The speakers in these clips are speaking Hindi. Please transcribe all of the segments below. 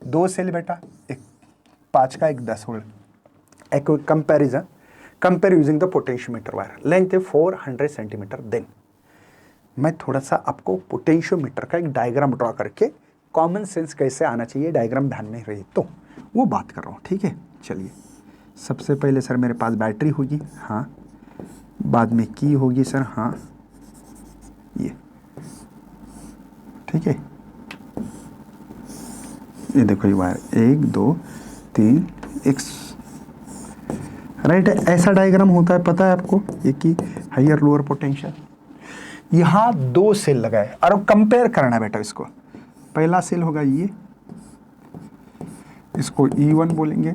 2 सेल बेटा, एक 5 का एक 10 वोल्ट, एक comparison, compare using the potentiometer wire, length है 400 सेंटीमीटर। देन मैं थोड़ा सा आपको पोटेंशियोमीटर का एक डायग्राम ड्रॉ करके कॉमन सेंस कैसे आना चाहिए डायग्राम ध्यान में रही तो वो बात कर रहा हूँ, ठीक है। चलिए, सबसे पहले सर मेरे पास बैटरी होगी, हाँ, बाद में की होगी सर, हाँ, ये ठीक है, ये देखो ये वायर 1 2 3 एक, राइट। ऐसा डायग्राम होता है, पता है आपको, ये की हायर लोअर पोटेंशियल। यहाँ 2 सेल लगाए और अब कंपेयर करना है बेटा इसको। पहला सेल होगा ये, इसको E1 बोलेंगे,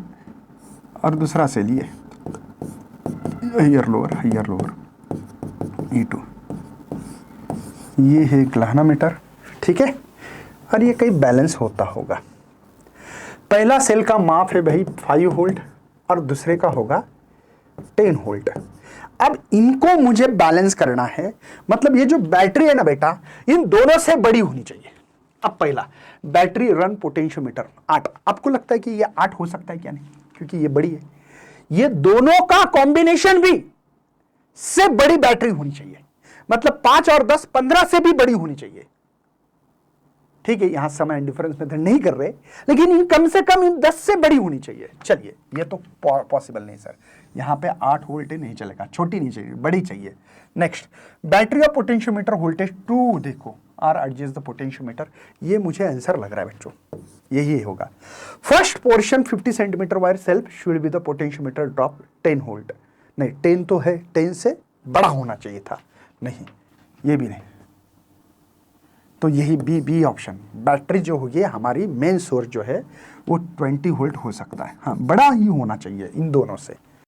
और दूसरा सेल ये हायर लोअर E2। ये है ग्लाहनामीटर, ठीक है, और ये कहीं बैलेंस होता होगा। पहला सेल का माप है भाई 5 वोल्ट और दूसरे का होगा 10 वोल्ट। अब इनको मुझे बैलेंस करना है, मतलब ये जो बैटरी है ना बेटा, इन दोनों से बड़ी होनी चाहिए। अब पहला बैटरी रन पोटेंशियोमीटर 8, आपको लगता है कि ये 8 हो सकता है क्या? नहीं, क्योंकि ये बड़ी है। ये दोनों का कॉम्बिनेशन भी से बड़ी बैटरी होनी चाहिए, मतलब 5 और 10 15 से भी बड़ी होनी चाहिए, ठीक है। यहां समय डिफरेंस मेथड नहीं कर रहे, लेकिन इन कम से कम इन 10 से बड़ी होनी चाहिए। चलिए, ये तो पॉसिबल नहीं सर, यहां पे 8 वोल्ट नहीं चलेगा, छोटी नहीं चाहिए, बड़ी चाहिए। नेक्स्ट, बैटरी और पोटेंशियोमीटर वोल्टेज 2 देखो, आर एडजस्ट द पोटेंशियोमीटर। ये मुझे आंसर लग रहा है बच्चों, यही होगा। First portion 50 centimetre wire self should be the potentiometer drop 10 volt. नहीं, 10 तो है, 10 से बड़ा होना चाहिए था, नहीं, ये भी नहीं, तो यही बी ऑप्शन। बैटरी जो होगी हमारी मेन सोर्स जो है वो 20 वोल्ट हो सकता है, हाँ, बड़ा ही होना चाहिए इन दोनों से।